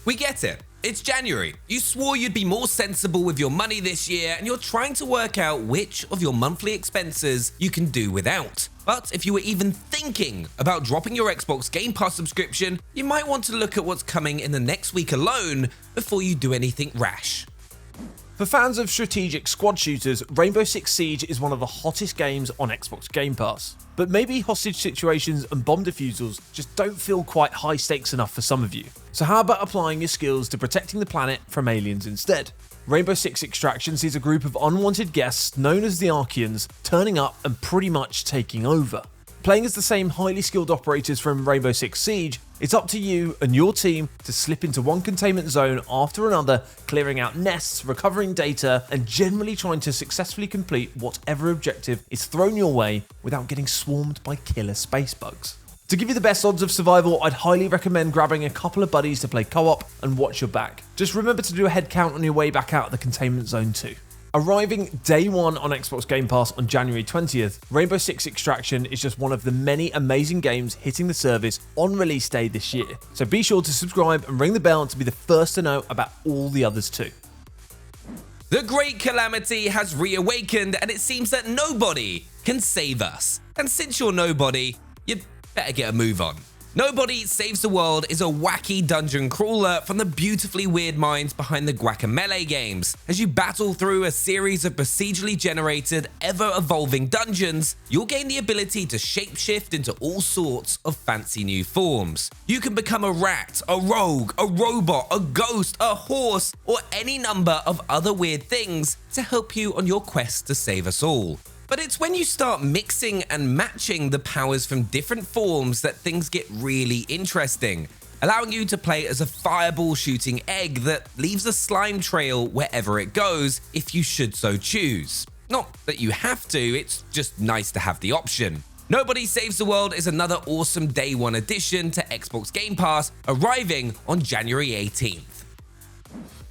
We get it. It's January. You swore you'd be more sensible with your money this year, and you're trying to work out which of your monthly expenses you can do without. But if you were even thinking about dropping your Xbox Game Pass subscription, you might want to look at what's coming in the next week alone before you do anything rash. For fans of strategic squad shooters, Rainbow Six Siege is one of the hottest games on Xbox Game Pass. But maybe hostage situations and bomb defusals just don't feel quite high stakes enough for some of you. So how about applying your skills to protecting the planet from aliens instead? Rainbow Six Extraction sees a group of unwanted guests known as the Archeans turning up and pretty much taking over. Playing as the same highly skilled operators from Rainbow Six Siege, it's up to you and your team to slip into one containment zone after another, clearing out nests, recovering data, and generally trying to successfully complete whatever objective is thrown your way without getting swarmed by killer space bugs. To give you the best odds of survival, I'd highly recommend grabbing a couple of buddies to play co-op and watch your back. Just remember to do a head count on your way back out of the containment zone too. Arriving day one on Xbox Game Pass on January 20th, Rainbow Six Extraction is just one of the many amazing games hitting the service on release day this year. So be sure to subscribe and ring the bell to be the first to know about all the others too. The Great Calamity has reawakened, and it seems that nobody can save us. And since you're nobody, you better get a move on. Nobody Saves the World is a wacky dungeon crawler from the beautifully weird minds behind the Guacamelee games. As you battle through a series of procedurally generated, ever-evolving dungeons, you'll gain the ability to shapeshift into all sorts of fancy new forms. You can become a rat, a rogue, a robot, a ghost, a horse, or any number of other weird things to help you on your quest to save us all. But it's when you start mixing and matching the powers from different forms that things get really interesting, allowing you to play as a fireball shooting egg that leaves a slime trail wherever it goes if you should so choose. Not that you have to, it's just nice to have the option. Nobody Saves the World is another awesome day one addition to Xbox Game Pass, arriving on January 18th.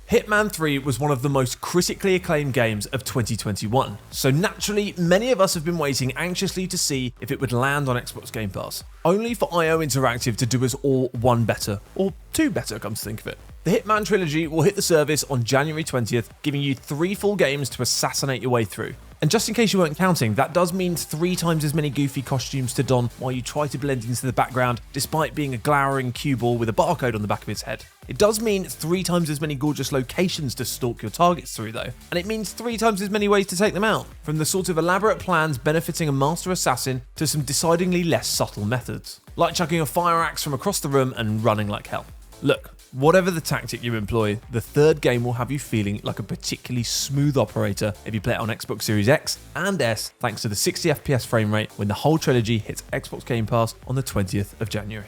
Hitman 3 was one of the most critically acclaimed games of 2021, so naturally many of us have been waiting anxiously to see if it would land on Xbox Game Pass, only for IO Interactive to do us all one better, or two better come to think of it. The Hitman trilogy will hit the service on January 20th, giving you 3 full games to assassinate your way through. And just in case you weren't counting, that does mean 3 times as many goofy costumes to don while you try to blend into the background despite being a glowering cue ball with a barcode on the back of its head. It does mean 3 times as many gorgeous locations to stalk your targets through though, and it means 3 times as many ways to take them out, from the sort of elaborate plans benefiting a master assassin to some decidedly less subtle methods, like chucking a fire axe from across the room and running like hell. Look, whatever the tactic you employ, the third game will have you feeling like a particularly smooth operator if you play it on Xbox Series X and S thanks to the 60 FPS frame rate when the whole trilogy hits Xbox Game Pass on the 20th of January.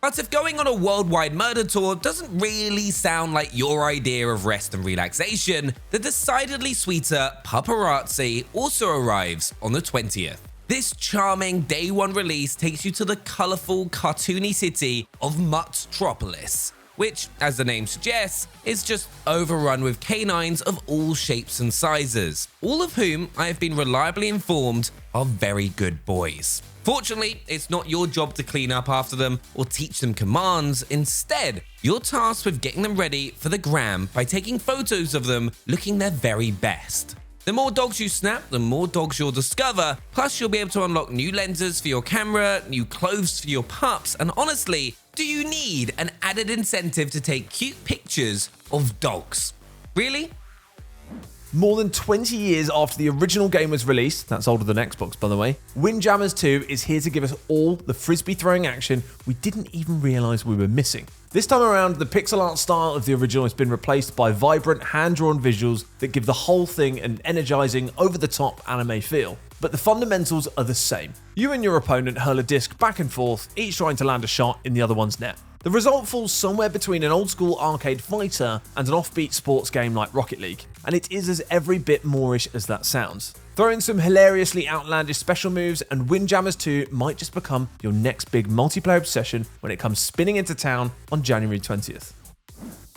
But if going on a worldwide murder tour doesn't really sound like your idea of rest and relaxation, the decidedly sweeter Paparazzi also arrives on the 20th. This charming day one release takes you to the colourful, cartoony city of Muttropolis, which, as the name suggests, is just overrun with canines of all shapes and sizes, all of whom I have been reliably informed are very good boys. Fortunately, it's not your job to clean up after them or teach them commands. Instead, you're tasked with getting them ready for the gram by taking photos of them looking their very best. The more dogs you snap, the more dogs you'll discover, plus you'll be able to unlock new lenses for your camera, new clothes for your pups, and honestly, do you need an added incentive to take cute pictures of dogs? Really? More than 20 years after the original game was released, that's older than Xbox by the way, Windjammers 2 is here to give us all the frisbee throwing action we didn't even realise we were missing. This time around, the pixel art style of the original has been replaced by vibrant hand-drawn visuals that give the whole thing an energizing, over-the-top anime feel. But the fundamentals are the same. You and your opponent hurl a disc back and forth, each trying to land a shot in the other one's net. The result falls somewhere between an old-school arcade fighter and an offbeat sports game like Rocket League, and it is as every bit Moorish as that sounds. Throw in some hilariously outlandish special moves and Windjammers 2 might just become your next big multiplayer obsession when it comes spinning into town on January 20th.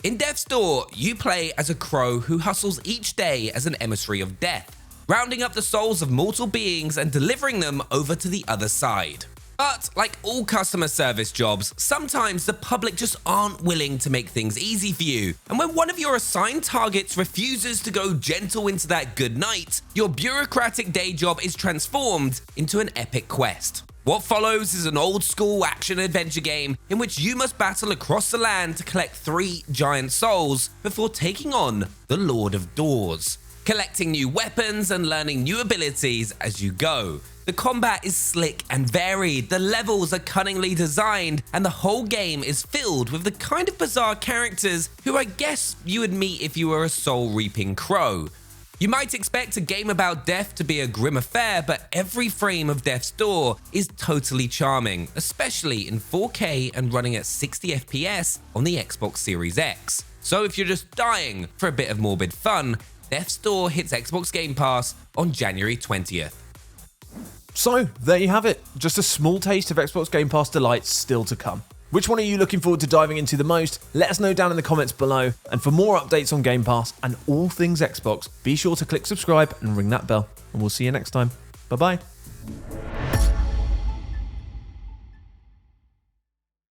In Death's Door, you play as a crow who hustles each day as an emissary of death, rounding up the souls of mortal beings and delivering them over to the other side. But like all customer service jobs, sometimes the public just aren't willing to make things easy for you. And when one of your assigned targets refuses to go gentle into that good night, your bureaucratic day job is transformed into an epic quest. What follows is an old-school action-adventure game in which you must battle across the land to collect 3 giant souls before taking on the Lord of Doors, collecting new weapons and learning new abilities as you go. The combat is slick and varied, the levels are cunningly designed, and the whole game is filled with the kind of bizarre characters who I guess you would meet if you were a soul-reaping crow. You might expect a game about death to be a grim affair, but every frame of Death's Door is totally charming, especially in 4K and running at 60 FPS on the Xbox Series X. So if you're just dying for a bit of morbid fun, Death's Door hits Xbox Game Pass on January 20th. So, there you have it. Just a small taste of Xbox Game Pass delights still to come. Which one are you looking forward to diving into the most? Let us know down in the comments below. And for more updates on Game Pass and all things Xbox, be sure to click subscribe and ring that bell. And we'll see you next time. Bye bye.